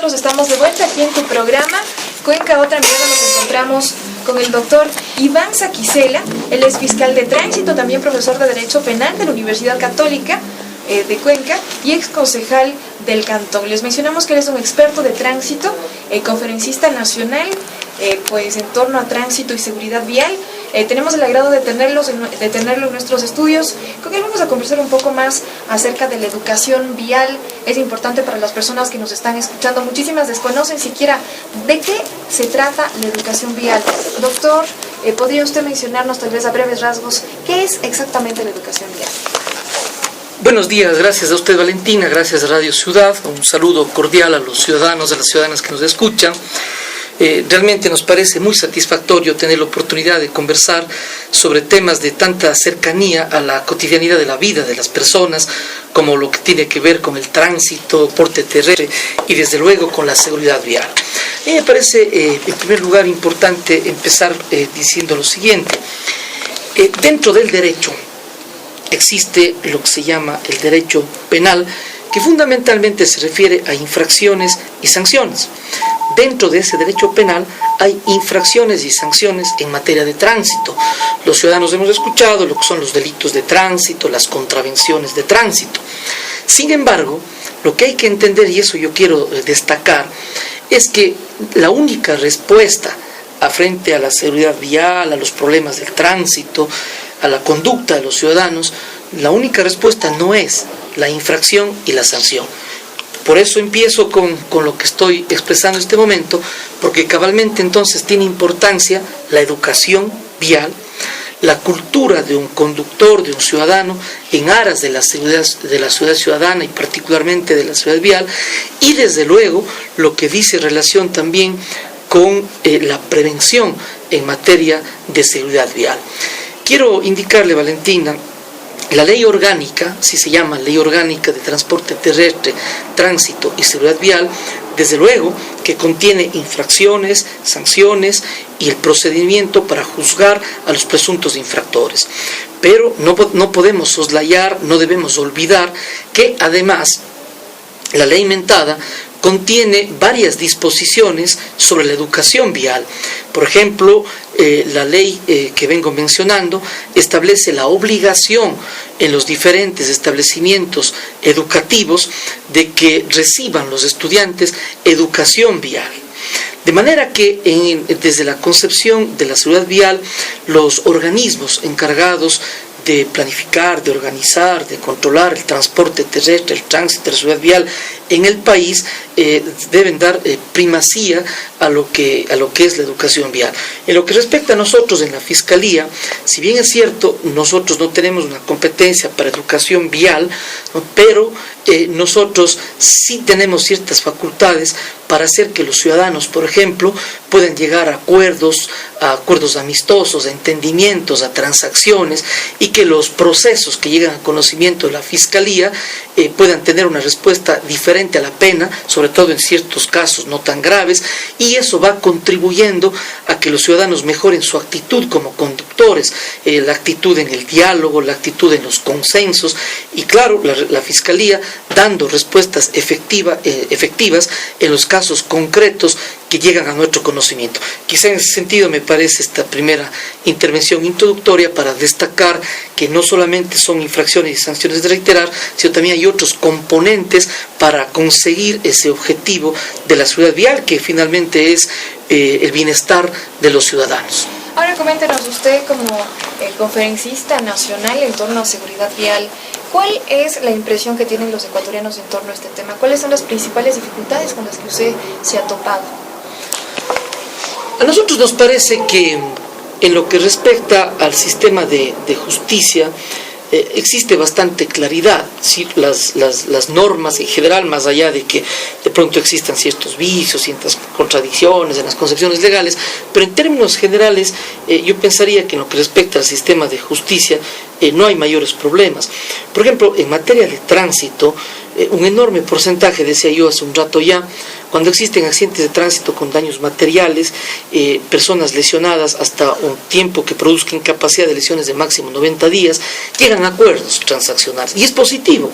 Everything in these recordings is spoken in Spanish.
Nosotros estamos de vuelta aquí en tu programa Cuenca Otra Mirada. Nos encontramos con el doctor Iván Saquicela. Él es fiscal de tránsito, también profesor de Derecho Penal de la Universidad Católica de Cuenca y ex concejal del Cantón. Les mencionamos que él es un experto de tránsito, conferencista nacional, pues en torno a tránsito y seguridad vial. Tenemos el agrado de tenerlo en nuestros estudios. Con él vamos a conversar un poco más acerca de la educación vial. Es importante para las personas que nos están escuchando. Muchísimas desconocen siquiera de qué se trata la educación vial. Doctor, ¿podría usted mencionarnos tal vez a breves rasgos qué es exactamente la educación vial? Buenos días, gracias a usted Valentina, gracias a Radio Ciudad, un saludo cordial a los ciudadanos, a las ciudadanas que nos escuchan. Realmente nos parece muy satisfactorio tener la oportunidad de conversar sobre temas de tanta cercanía a la cotidianidad de la vida de las personas, como lo que tiene que ver con el tránsito, porte terrestre y desde luego con la seguridad vial. A mí me parece en primer lugar importante empezar diciendo lo siguiente. Dentro del derecho existe lo que se llama el derecho penal, que fundamentalmente se refiere a infracciones y sanciones. Dentro de ese derecho penal hay infracciones y sanciones en materia de tránsito. Los ciudadanos hemos escuchado lo que son los delitos de tránsito, las contravenciones de tránsito. Sin embargo, lo que hay que entender, y eso yo quiero destacar, es que la única respuesta frente a la seguridad vial, a los problemas del tránsito, a la conducta de los ciudadanos, la única respuesta no es la infracción y la sanción. Por eso empiezo con lo que estoy expresando en este momento, porque cabalmente entonces tiene importancia la educación vial, la cultura de un conductor, de un ciudadano, en aras de la seguridad ciudadana y particularmente de la seguridad vial, y desde luego lo que dice relación también con la prevención en materia de seguridad vial. Quiero indicarle, Valentina, la ley orgánica, si se llama Ley Orgánica de Transporte Terrestre, Tránsito y Seguridad Vial, desde luego que contiene infracciones, sanciones y el procedimiento para juzgar a los presuntos infractores. Pero no podemos soslayar, no debemos olvidar que además la ley mentada contiene varias disposiciones sobre la educación vial. Por ejemplo, la ley que vengo mencionando establece la obligación en los diferentes establecimientos educativos de que reciban los estudiantes educación vial. De manera que desde la concepción de la seguridad vial, los organismos encargados de planificar, de organizar, de controlar el transporte terrestre, el tránsito, la seguridad vial en el país, deben dar primacía a lo que es la educación vial. En lo que respecta a nosotros en la Fiscalía, si bien es cierto, nosotros no tenemos una competencia para educación vial, ¿no? Pero nosotros sí tenemos ciertas facultades para hacer que los ciudadanos, por ejemplo, puedan llegar a acuerdos amistosos, a entendimientos, a transacciones, y que los procesos que llegan a conocimiento de la Fiscalía puedan tener una respuesta diferente a la pena, sobre todo en ciertos casos no tan graves, y eso va contribuyendo a que los ciudadanos mejoren su actitud como conductores, la actitud en el diálogo, la actitud en los consensos, y claro, la Fiscalía dando respuestas efectivas en los casos concretos que llegan a nuestro conocimiento. Quizá en ese sentido me parece esta primera intervención introductoria para destacar que no solamente son infracciones y sanciones de reiterar, sino también hay otros componentes para conseguir ese objetivo de la seguridad vial, que finalmente es el bienestar de los ciudadanos. Ahora coméntenos usted como conferencista nacional en torno a seguridad vial, ¿cuál es la impresión que tienen los ecuatorianos en torno a este tema? ¿Cuáles son las principales dificultades con las que usted se ha topado? A nosotros nos parece que en lo que respecta al sistema de justicia existe bastante claridad, ¿sí? Las normas en general, más allá de que de pronto existan ciertos vicios, ciertas contradicciones en las concepciones legales, pero en términos generales yo pensaría que en lo que respecta al sistema de justicia no hay mayores problemas. Por ejemplo, en materia de tránsito, un enorme porcentaje, decía yo hace un rato ya, cuando existen accidentes de tránsito con daños materiales, personas lesionadas hasta un tiempo que produzca incapacidad de lesiones de máximo 90 días, llegan a acuerdos transaccionales. Y es positivo.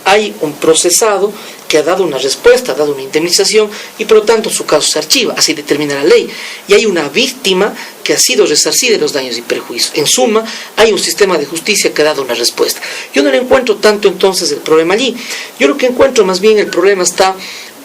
Hay un procesado que ha dado una respuesta, ha dado una indemnización y por lo tanto su caso se archiva, así determina la ley. Y hay una víctima que ha sido resarcida de los daños y perjuicios. En suma, hay un sistema de justicia que ha dado una respuesta. Yo no le encuentro tanto entonces el problema allí. Yo lo que encuentro más bien el problema está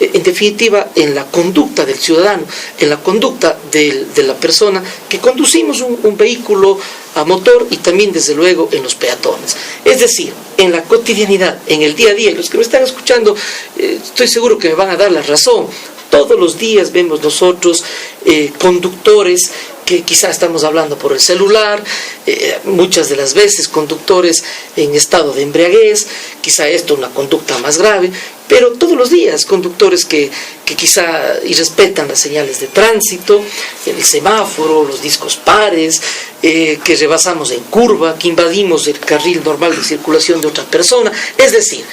en definitiva en la conducta del ciudadano, en la conducta de la persona que conducimos un vehículo a motor y también desde luego en los peatones. Es decir, en la cotidianidad, en el día a día, y los que me están escuchando estoy seguro que me van a dar la razón. Todos los días vemos nosotros conductores que quizá estamos hablando por el celular, muchas de las veces conductores en estado de embriaguez, quizá esto es una conducta más grave, pero todos los días conductores que quizá irrespetan las señales de tránsito, el semáforo, los discos pares, que rebasamos en curva, que invadimos el carril normal de circulación de otra persona. Es decir,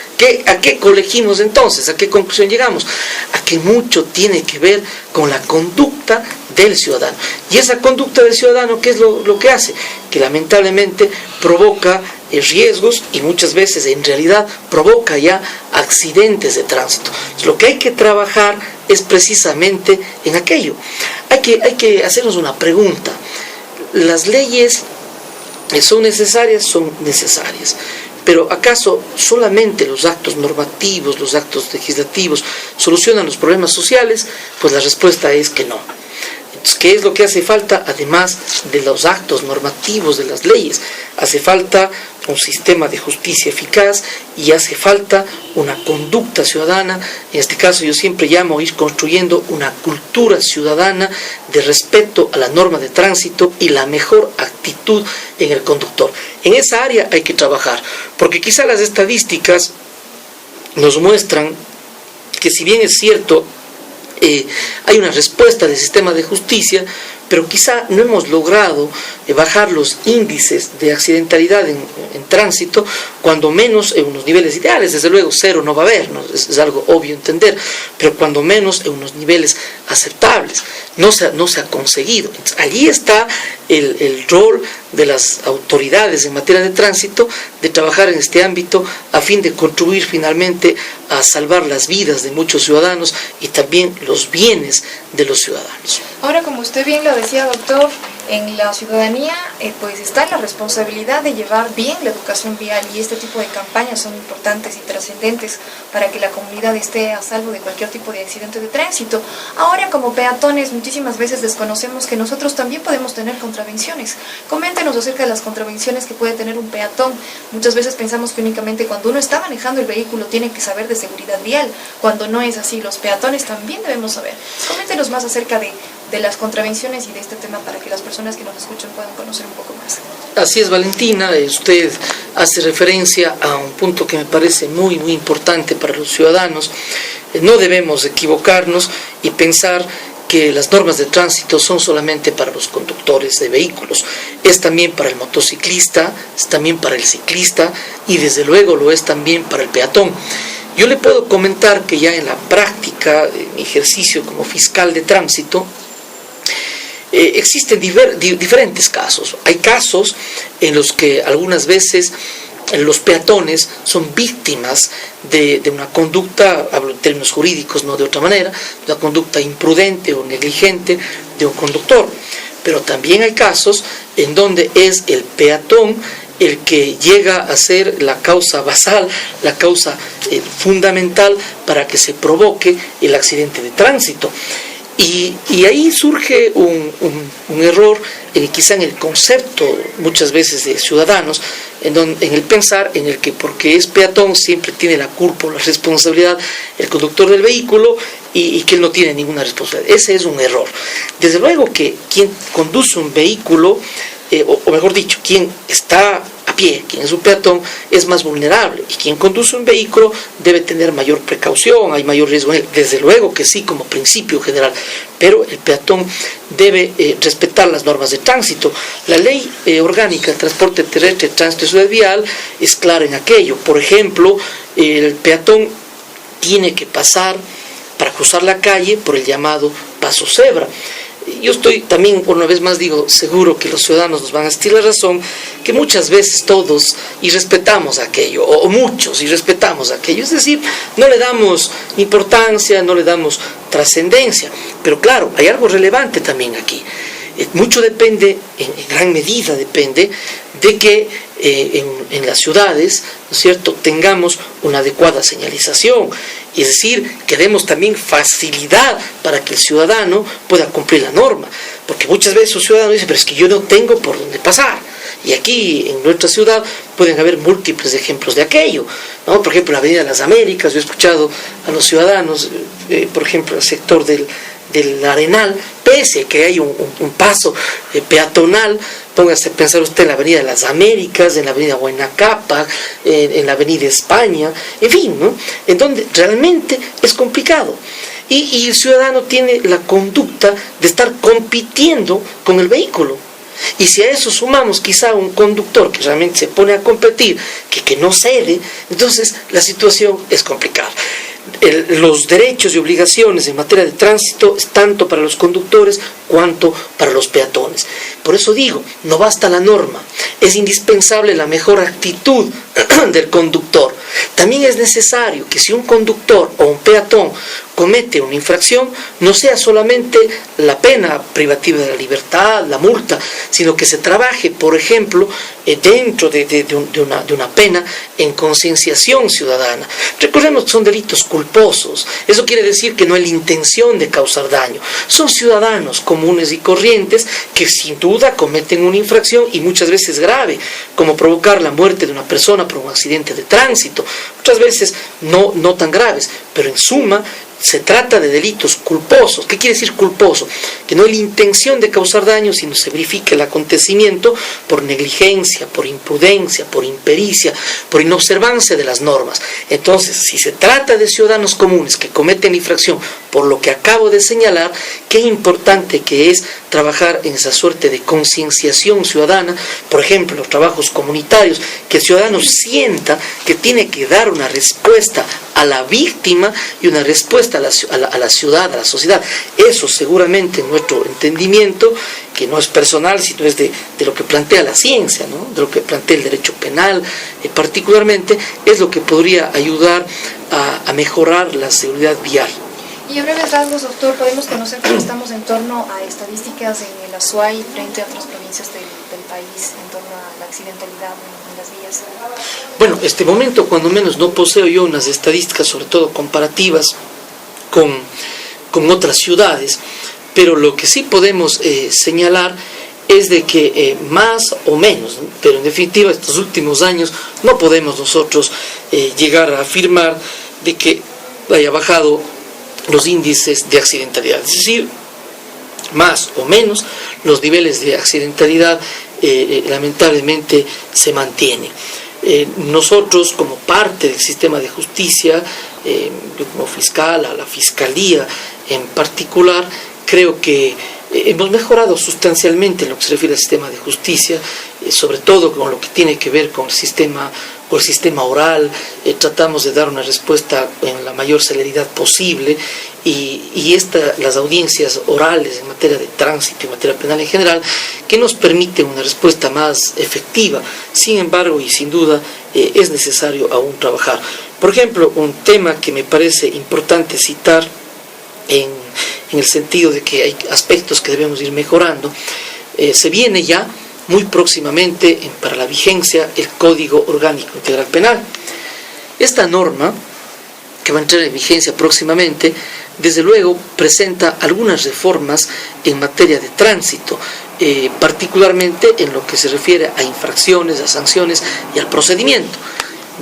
¿a qué colegimos entonces? ¿A qué conclusión llegamos? A que mucho tiene que ver con la conducta del ciudadano. Y esa conducta del ciudadano, ¿qué es lo que hace? Que lamentablemente provoca riesgos y muchas veces en realidad provoca ya accidentes de tránsito. Lo que hay que trabajar es precisamente en aquello. Hay que hacernos una pregunta. ¿Las leyes son necesarias? Son necesarias. Pero ¿acaso solamente los actos normativos, los actos legislativos solucionan los problemas sociales? Pues la respuesta es que no. Entonces, ¿qué es lo que hace falta? Además de los actos normativos de las leyes, hace falta un sistema de justicia eficaz y hace falta una conducta ciudadana. En este caso yo siempre llamo a ir construyendo una cultura ciudadana de respeto a la norma de tránsito y la mejor actitud en el conductor. En esa área hay que trabajar, porque quizá las estadísticas nos muestran que si bien es cierto, hay una respuesta del sistema de justicia, pero quizá no hemos logrado bajar los índices de accidentalidad en tránsito, cuando menos en unos niveles ideales. Desde luego cero no va a haber, ¿no? Es algo obvio entender, pero cuando menos en unos niveles aceptables. No se ha conseguido. Entonces, allí está el rol de las autoridades en materia de tránsito, de trabajar en este ámbito a fin de contribuir finalmente a salvar las vidas de muchos ciudadanos y también los bienes de los ciudadanos. Ahora, como usted bien lo decía, doctor, en la ciudadanía pues está la responsabilidad de llevar bien la educación vial, y este tipo de campañas son importantes y trascendentes para que la comunidad esté a salvo de cualquier tipo de accidente de tránsito. Ahora, como peatones, muchísimas veces desconocemos que nosotros también podemos tener contravenciones. Coméntenos acerca de las contravenciones que puede tener un peatón. Muchas veces pensamos que únicamente cuando uno está manejando el vehículo tiene que saber de seguridad vial, cuando no es así. Los peatones también debemos saber. Coméntenos más acerca de las contravenciones y de este tema para que las personas que nos escuchan puedan conocer un poco más. Así es, Valentina, usted hace referencia a un punto que me parece muy, muy importante para los ciudadanos. No debemos equivocarnos y pensar que las normas de tránsito son solamente para los conductores de vehículos. Es también para el motociclista, es también para el ciclista y desde luego lo es también para el peatón. Yo le puedo comentar que ya en la práctica, en mi ejercicio como fiscal de tránsito, existen diferentes casos. Hay casos en los que algunas veces los peatones son víctimas de una conducta, hablo en términos jurídicos, no de otra manera, de una conducta imprudente o negligente de un conductor. Pero también hay casos en donde es el peatón el que llega a ser la causa basal, la causa fundamental para que se provoque el accidente de tránsito. Y ahí surge un error, quizá en el concepto muchas veces de ciudadanos, en el pensar en el que porque es peatón siempre tiene la culpa o la responsabilidad el conductor del vehículo y que él no tiene ninguna responsabilidad. Ese es un error. Desde luego que quien conduce un vehículo, o mejor dicho, quien está a pie, quien es un peatón, es más vulnerable, y quien conduce un vehículo debe tener mayor precaución, hay mayor riesgo en él, desde luego que sí, como principio general, pero el peatón debe respetar las normas de tránsito. La ley orgánica de transporte terrestre, tránsito y seguridad vial es clara en aquello. Por ejemplo, el peatón tiene que pasar para cruzar la calle por el llamado paso cebra. Yo estoy también, por una vez más digo, seguro que los ciudadanos nos van a asistir la razón, que muchas veces todos y respetamos aquello, o muchos y respetamos aquello, es decir, no le damos importancia, no le damos trascendencia, pero claro, hay algo relevante también aquí. Mucho depende, en gran medida depende, de que en las ciudades, ¿no es cierto?, tengamos una adecuada señalización, es decir, que demos también facilidad para que el ciudadano pueda cumplir la norma, porque muchas veces los ciudadanos dicen, pero es que yo no tengo por dónde pasar, y aquí en nuestra ciudad pueden haber múltiples ejemplos de aquello, ¿no? Por ejemplo, en la Avenida de las Américas, yo he escuchado a los ciudadanos, por ejemplo, el sector del Arenal, pese a que hay un paso peatonal, póngase a pensar usted en la Avenida de las Américas, en la Avenida Huayna Cápac, en la Avenida España, en fin, ¿no?, en donde realmente es complicado. Y el ciudadano tiene la conducta de estar compitiendo con el vehículo. Y si a eso sumamos quizá un conductor que realmente se pone a competir, que no cede, entonces la situación es complicada. Los derechos y obligaciones en materia de tránsito es tanto para los conductores cuanto para los peatones. Por eso digo, no basta la norma, es indispensable la mejor actitud del conductor. También es necesario que si un conductor o un peatón comete una infracción, no sea solamente la pena privativa de la libertad, la multa, sino que se trabaje, por ejemplo, dentro de una pena en concienciación ciudadana. Recordemos que son delitos culposos, eso quiere decir que no hay la intención de causar daño, son ciudadanos comunes y corrientes que sin duda cometen una infracción y muchas veces grave, como provocar la muerte de una persona por un accidente de tránsito, otras veces no tan graves, pero en suma se trata de delitos culposos. ¿Qué quiere decir culposo? Que no hay la intención de causar daño, sino se verifica el acontecimiento por negligencia, por imprudencia, por impericia, por inobservancia de las normas. Entonces, si se trata de ciudadanos comunes que cometen infracción por lo que acabo de señalar, qué importante que es trabajar en esa suerte de concienciación ciudadana, por ejemplo, los trabajos comunitarios, que el ciudadano sienta que tiene que dar una respuesta a la víctima y una respuesta a la ciudad, a la sociedad. Eso seguramente en nuestro entendimiento, que no es personal, sino es de lo que plantea la ciencia, ¿no?, de lo que plantea el derecho penal, particularmente, es lo que podría ayudar a mejorar la seguridad vial. Y a breves rasgos, doctor, podemos conocer cómo estamos en torno a estadísticas en el Azuay frente a otras provincias del país en torno a la accidentalidad en las vías. Bueno, este momento, cuando menos, no poseo yo unas estadísticas, sobre todo comparativas con otras ciudades, pero lo que sí podemos señalar es de que más o menos, ¿no?, pero en definitiva estos últimos años no podemos nosotros llegar a afirmar de que haya bajado los índices de accidentalidad, es decir, más o menos los niveles de accidentalidad lamentablemente se mantienen. Nosotros, como parte del sistema de justicia, yo como fiscal, a la fiscalía en particular, creo que hemos mejorado sustancialmente en lo que se refiere al sistema de justicia, sobre todo con lo que tiene que ver con el sistema oral. Tratamos de dar una respuesta en la mayor celeridad posible y las audiencias orales en materia de tránsito y en materia penal en general, que nos permiten una respuesta más efectiva. Sin embargo, y sin duda, es necesario aún trabajar. Por ejemplo, un tema que me parece importante citar en el sentido de que hay aspectos que debemos ir mejorando, se viene ya muy próximamente para la vigencia el Código Orgánico Integral Penal. Esta norma, que va a entrar en vigencia próximamente, desde luego presenta algunas reformas en materia de tránsito, particularmente en lo que se refiere a infracciones, a sanciones y al procedimiento.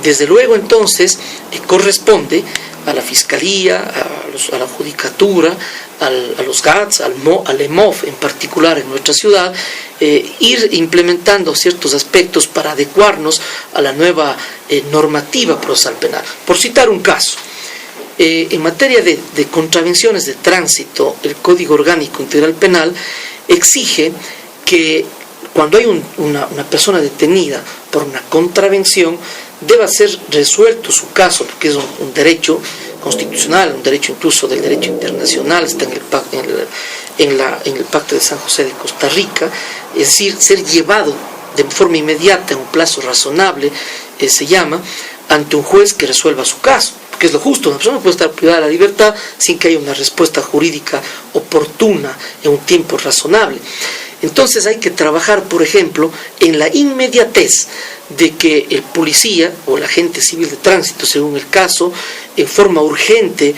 Desde luego, entonces, corresponde a la Fiscalía, a la Judicatura, a los GATS, al EMOF en particular en nuestra ciudad, ir implementando ciertos aspectos para adecuarnos a la nueva normativa procesal penal. Por citar un caso, en materia de contravenciones de tránsito, el Código Orgánico Integral Penal exige que cuando hay una persona detenida por una contravención, deba ser resuelto su caso, porque es un derecho constitucional, un derecho incluso del derecho internacional, está en el Pacto de San José de Costa Rica, es decir, ser llevado de forma inmediata, en un plazo razonable, se llama, ante un juez que resuelva su caso, que es lo justo. Una persona no puede estar privada de la libertad sin que haya una respuesta jurídica oportuna en un tiempo razonable. Entonces hay que trabajar, por ejemplo, en la inmediatez de que el policía o el agente civil de tránsito, según el caso, en forma urgente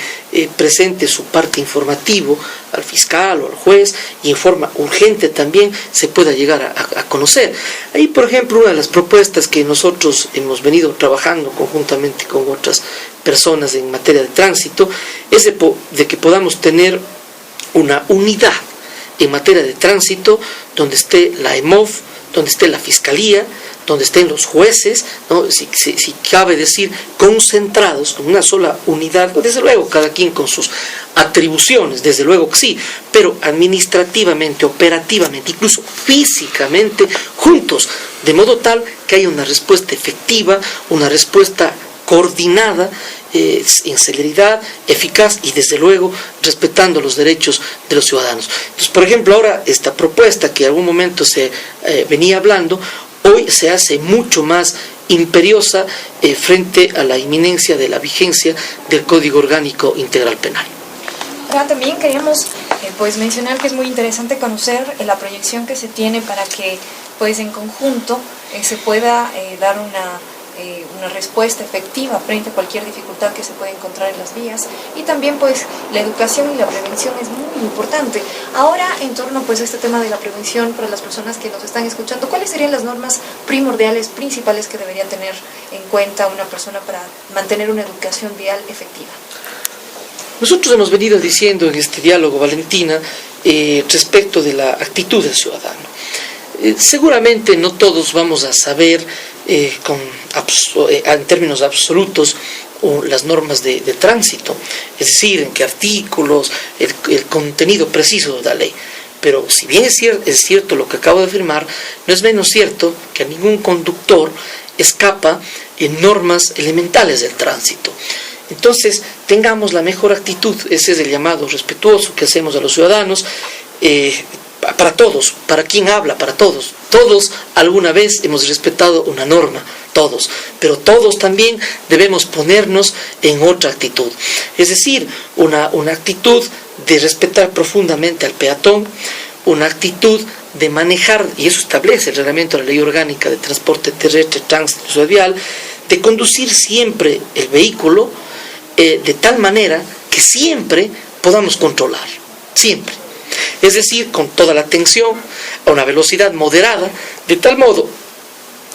presente su parte informativo al fiscal o al juez, y en forma urgente también se pueda llegar a conocer. Ahí, por ejemplo, una de las propuestas que nosotros hemos venido trabajando conjuntamente con otras personas en materia de tránsito es de que podamos tener una unidad en materia de tránsito donde esté la EMOF, donde esté la Fiscalía, donde estén los jueces, ¿no? Si cabe decir, concentrados en una sola unidad, desde luego cada quien con sus atribuciones, desde luego que sí, pero administrativamente, operativamente, incluso físicamente, juntos, de modo tal que haya una respuesta efectiva, una respuesta coordinada, en celeridad, eficaz y desde luego respetando los derechos de los ciudadanos. Entonces, por ejemplo, ahora esta propuesta que en algún momento se venía hablando, hoy se hace mucho más imperiosa frente a la inminencia de la vigencia del Código Orgánico Integral Penal. Ahora también queríamos mencionar que es muy interesante conocer la proyección que se tiene para que en conjunto se pueda dar una respuesta efectiva frente a cualquier dificultad que se pueda encontrar en las vías, y también la educación y la prevención es muy importante. Ahora, en torno a este tema de la prevención para las personas que nos están escuchando, ¿cuáles serían las normas primordiales, principales que debería tener en cuenta una persona para mantener una educación vial efectiva? Nosotros hemos venido diciendo en este diálogo, Valentina, respecto de la actitud del ciudadano. Seguramente no todos vamos a saber en términos absolutos las normas de tránsito, es decir, en qué artículos, el contenido preciso de la ley. Pero si bien es cierto lo que acabo de afirmar, no es menos cierto que a ningún conductor escapa en normas elementales del tránsito. Entonces, tengamos la mejor actitud, ese es el llamado respetuoso que hacemos a los ciudadanos, para todos, para quien habla, para todos. Todos alguna vez hemos respetado una norma, todos, pero todos también debemos ponernos en otra actitud. Es decir, una actitud de respetar profundamente al peatón, una actitud de manejar, y eso establece el reglamento de la Ley Orgánica de Transporte Terrestre, Tránsito Vial, de conducir siempre el vehículo de tal manera que siempre podamos controlar, siempre. Es decir, con toda la atención, a una velocidad moderada, de tal modo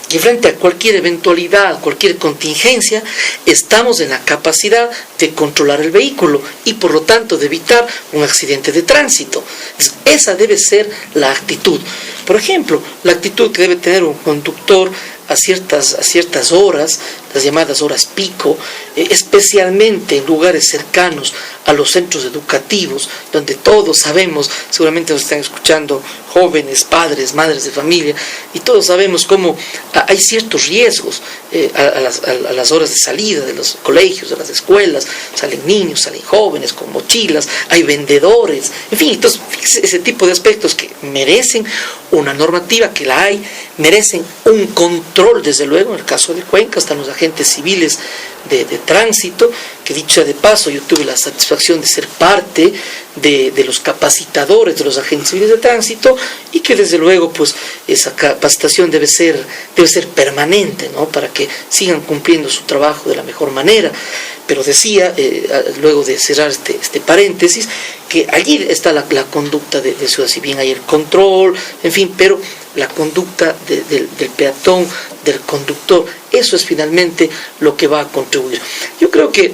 que frente a cualquier eventualidad, cualquier contingencia, estamos en la capacidad de controlar el vehículo y por lo tanto de evitar un accidente de tránsito. Esa debe ser la actitud. Por ejemplo, la actitud que debe tener un conductor a ciertas horas, las llamadas horas pico, especialmente en lugares cercanos a los centros educativos, donde todos sabemos, seguramente nos están escuchando jóvenes, padres, madres de familia, y todos sabemos cómo hay ciertos riesgos a las horas de salida de los colegios, de las escuelas. Salen niños, salen jóvenes con mochilas, hay vendedores, en fin, entonces ese tipo de aspectos que merecen una normativa, que la hay, merecen un control, desde luego. En el caso de Cuenca están los agentes civiles de tránsito, que dicho sea de paso, yo tuve la satisfacción de ser parte de los capacitadores de los agentes civiles de tránsito, y que desde luego esa capacitación debe ser permanente, ¿no?, para que sigan cumpliendo su trabajo de la mejor manera. Pero decía, luego de cerrar este paréntesis, que allí está la conducta de ciudad, si bien hay el control, en fin, pero la conducta del peatón, del conductor, eso es finalmente lo que va a contribuir. Yo creo que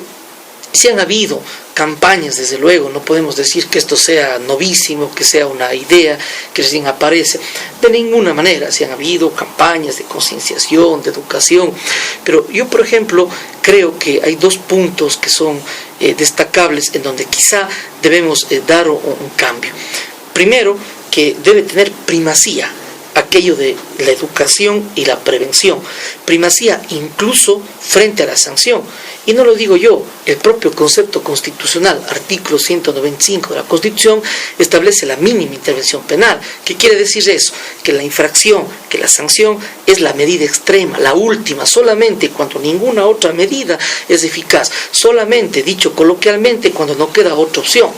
si han habido campañas, desde luego, no podemos decir que esto sea novísimo, que sea una idea que recién aparece, de ninguna manera. Si han habido campañas de concienciación, de educación, pero yo, por ejemplo, creo que hay dos puntos que son destacables en donde quizá debemos dar un cambio. Primero, que debe tener primacía aquello de la educación y la prevención, primacía incluso frente a la sanción. Y no lo digo yo, el propio concepto constitucional, artículo 195 de la Constitución, establece la mínima intervención penal. ¿Qué quiere decir eso? Que la infracción, que la sanción es la medida extrema, la última, solamente cuando ninguna otra medida es eficaz, solamente, dicho coloquialmente, cuando no queda otra opción.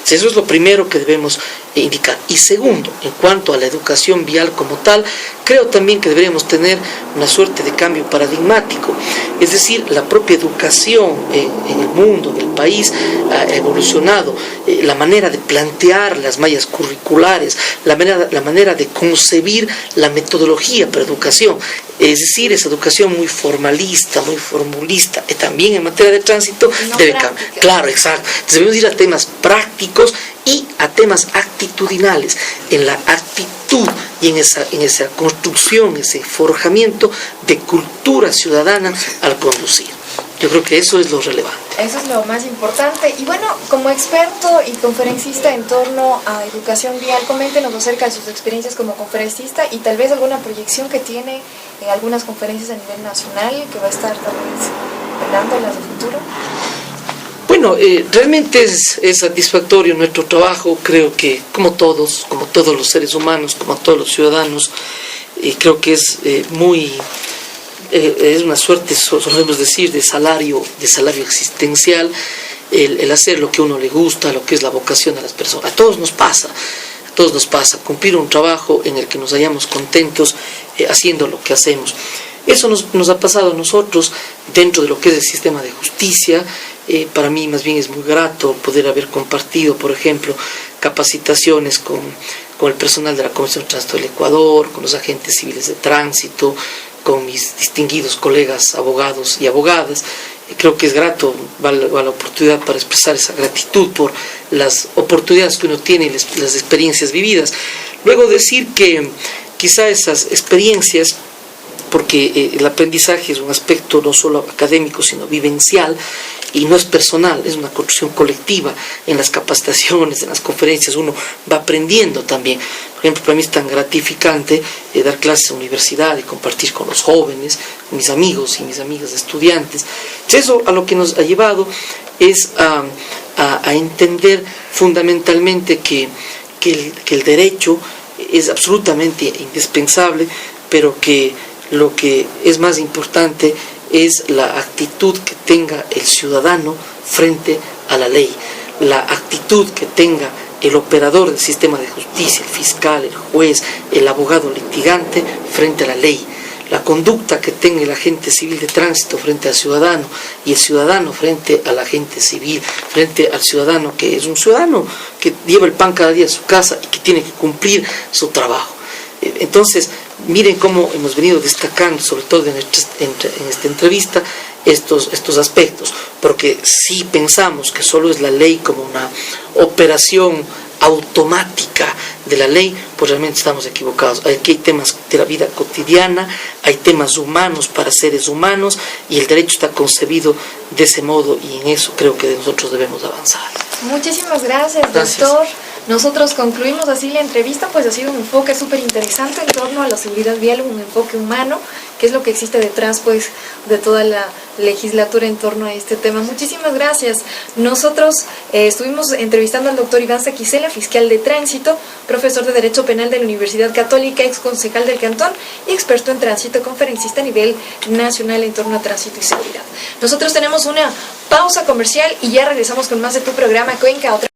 Eso es lo primero que debemos indicar. Y segundo, en cuanto a la educación vial como tal, creo también que deberíamos tener una suerte de cambio paradigmático. Es decir, la propia educación en el mundo, en el país, ha evolucionado. La manera de plantear las mallas curriculares, la manera de concebir la metodología para educación. Es decir, esa educación muy formalista, muy formulista, también en materia de tránsito no debe cambiar. Claro, exacto. Entonces debemos ir a temas prácticos y a temas actitudinales, en la actitud y en esa construcción, ese forjamiento de cultura ciudadana al conducir. Yo creo que eso es lo relevante. Eso es lo más importante. Y bueno, como experto y conferencista en torno a educación vial, coméntenos acerca de sus experiencias como conferencista y tal vez alguna proyección que tiene en algunas conferencias a nivel nacional que va a estar tal vez dándolas de futuro. Bueno, realmente es satisfactorio nuestro trabajo. Creo que como todos los seres humanos, como todos los ciudadanos, creo que es es una suerte, solemos decir, de salario existencial, el hacer lo que a uno le gusta, lo que es la vocación de las personas. A todos nos pasa cumplir un trabajo en el que nos hallamos contentos haciendo lo que hacemos. Eso nos ha pasado a nosotros dentro de lo que es el sistema de justicia. Para mí más bien es muy grato poder haber compartido, por ejemplo, capacitaciones con el personal de la Comisión de Tránsito del Ecuador, con los agentes civiles de tránsito, con mis distinguidos colegas abogados y abogadas. Creo que es grato, vale la oportunidad para expresar esa gratitud por las oportunidades que uno tiene y las experiencias vividas. Luego decir que quizá esas experiencias, porque el aprendizaje es un aspecto no solo académico, sino vivencial, y no es personal, es una construcción colectiva. En las capacitaciones, en las conferencias, uno va aprendiendo también. Por ejemplo, para mí es tan gratificante dar clases en la universidad y compartir con los jóvenes, mis amigos y mis amigas estudiantes. Eso a lo que nos ha llevado es a entender fundamentalmente que el derecho es absolutamente indispensable, pero que lo que es más importante es la actitud que tenga el ciudadano frente a la ley, la actitud que tenga el operador del sistema de justicia, el fiscal, el juez, el abogado litigante frente a la ley, la conducta que tenga el agente civil de tránsito frente al ciudadano y el ciudadano frente al agente civil, frente al ciudadano que es un ciudadano que lleva el pan cada día a su casa y que tiene que cumplir su trabajo. Entonces, miren cómo hemos venido destacando, sobre todo en esta entrevista, estos aspectos, porque si pensamos que solo es la ley como una operación automática de la ley, pues realmente estamos equivocados. Aquí hay temas de la vida cotidiana, hay temas humanos para seres humanos, y el derecho está concebido de ese modo, y en eso creo que nosotros debemos avanzar. Muchísimas gracias, doctor. Nosotros concluimos así la entrevista, pues ha sido un enfoque súper interesante en torno a la seguridad vial, un enfoque humano, que es lo que existe detrás pues de toda la legislatura en torno a este tema. Muchísimas gracias. Nosotros estuvimos entrevistando al doctor Iván Saquicela, fiscal de tránsito, profesor de Derecho Penal de la Universidad Católica, ex concejal del Cantón y experto en tránsito, conferencista a nivel nacional en torno a tránsito y seguridad. Nosotros tenemos una pausa comercial y ya regresamos con más de tu programa Cuenca Otra